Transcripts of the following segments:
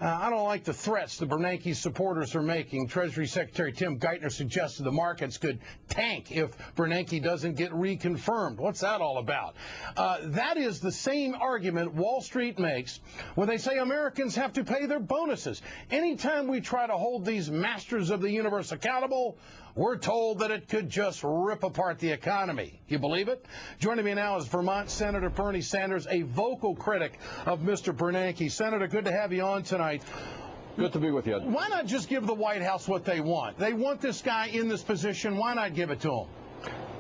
I don't like the threats the Bernanke supporters are making. Treasury Secretary Tim Geithner suggested the markets could tank if Bernanke doesn't get reconfirmed. What's that all about? That is the same argument Wall Street makes when they say Americans have to pay their bonuses. Anytime we try to hold these masters of the universe accountable, we're told that it could just rip apart the economy. You believe it? Joining me now is Vermont Senator Bernie Sanders, a vocal critic of Mr. Bernanke. Senator, good to have you on tonight. Good to be with you. Why not just give the White House what they want? They want this guy in this position. Why not give it to him?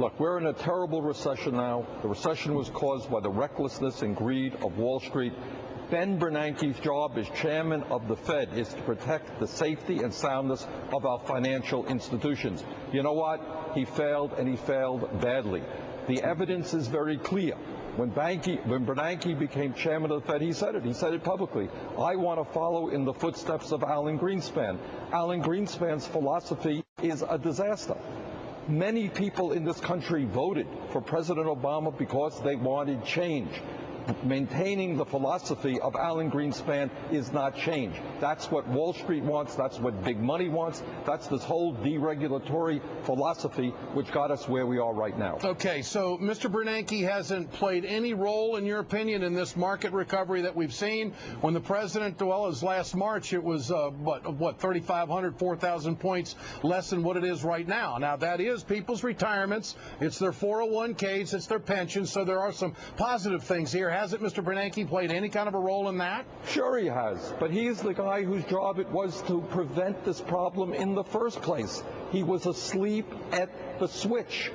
Look, we're in a terrible recession now. The recession was caused by the recklessness and greed of Wall Street. Ben Bernanke's job as chairman of the Fed is to protect the safety and soundness of our financial institutions. You know what? He failed, and he failed badly. The evidence is very clear. When Bernanke became chairman of the Fed, he said it publicly. I want to follow in the footsteps of Alan Greenspan. Alan Greenspan's philosophy is a disaster. Many people in this country voted for President Obama because they wanted change. Maintaining the philosophy of Alan Greenspan is not change. That's what Wall Street wants. That's what big money wants. That's this whole deregulatory philosophy which got us where we are right now. Okay, so Mr. Bernanke hasn't played any role, in your opinion, in this market recovery that we've seen. When the president, well, as last March, it was, what 3,500, 4,000 points less than what it is right now. Now, that is people's retirements. It's their 401ks. It's their pensions. So there are some positive things here. Hasn't Mr. Bernanke played any kind of a role in that? Sure he has, but he's the guy whose job it was to prevent this problem in the first place. He was asleep at the switch.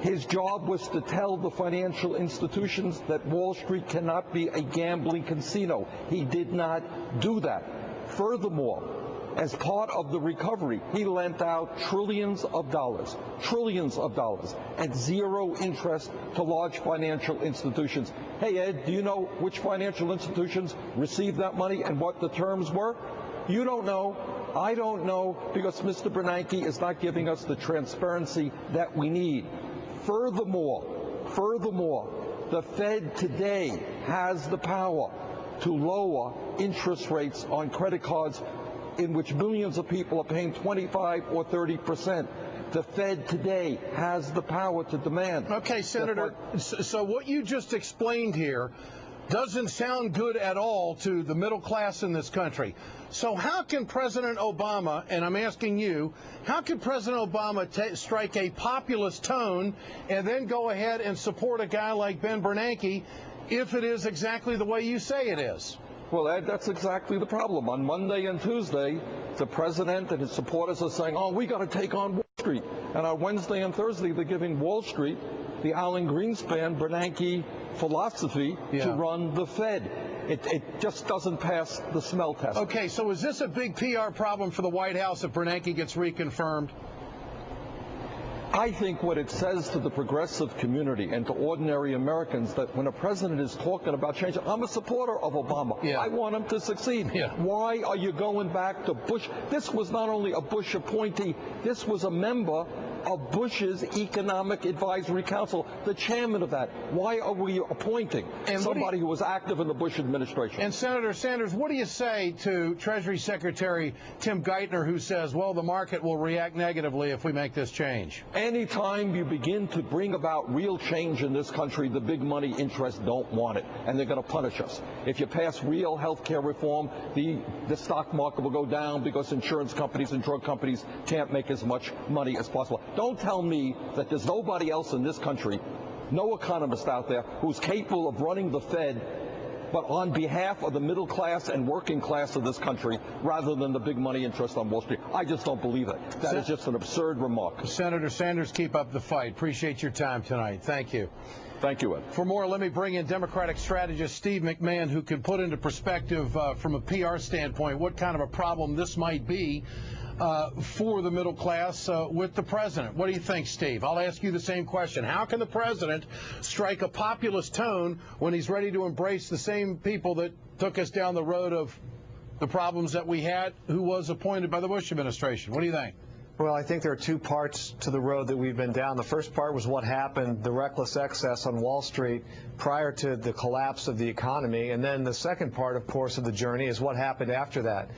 His job was to tell the financial institutions that Wall Street cannot be a gambling casino. He did not do that. Furthermore, as part of the recovery, he lent out trillions of dollars, at zero interest to large financial institutions. Hey, Ed, do you know which financial institutions received that money and what the terms were? You don't know. I don't know, because Mr. Bernanke is not giving us the transparency that we need. Furthermore, the Fed today has the power to lower interest rates on credit cards in which millions of people are paying 25 or 30%. The Fed today has the power to demand. Okay, Senator, so what you just explained here doesn't sound good at all to the middle class in this country. So how can President Obama, and I'm asking you, how can President Obama strike a populist tone and then go ahead and support a guy like Ben Bernanke if it is exactly the way you say it is? Well, Ed, that's exactly the problem. On Monday and Tuesday, the president and his supporters are saying, oh, we got to take on Wall Street. And on Wednesday and Thursday, they're giving Wall Street the Alan Greenspan, Bernanke philosophy to run the Fed. It just doesn't pass the smell test. Okay, so is this a big PR problem for the White House if Bernanke gets reconfirmed? I think what it says to the progressive community and to ordinary Americans that when a president is talking about change, I'm a supporter of Obama. I want him to succeed. Why are you going back to Bush? This was not only a Bush appointee, this was a member of Bush's Economic Advisory Council, the chairman of that. Why are we appointing somebody who was active in the Bush administration? And Senator Sanders, what do you say to Treasury Secretary Tim Geithner, who says, well, the market will react negatively if we make this change? Anytime you begin to bring about real change in this country, the big money interests don't want it, and they're going to punish us. If you pass real health care reform, the stock market will go down because insurance companies and drug companies can't make as much money as possible. Don't tell me that there's nobody else in this country, no economist out there, who's capable of running the Fed, but on behalf of the middle class and working class of this country, rather than the big money interest on Wall Street. I just don't believe it. That is just an absurd remark. Senator Sanders, keep up the fight. Appreciate your time tonight. Thank you. Thank you, Ed. For more, let me bring in Democratic strategist Steve McMahon, who can put into perspective from a PR standpoint what kind of a problem this might be for the middle class with the president. What do you think, Steve? I'll ask you the same question. How can the president strike a populist tone when he's ready to embrace the same people that took us down the road of the problems that we had, who was appointed by the Bush administration? What do you think? Well, I think there are two parts to the road that we've been down. The first part was what happened, the reckless excess on Wall Street prior to the collapse of the economy. And then the second part, of course, of the journey is what happened after that.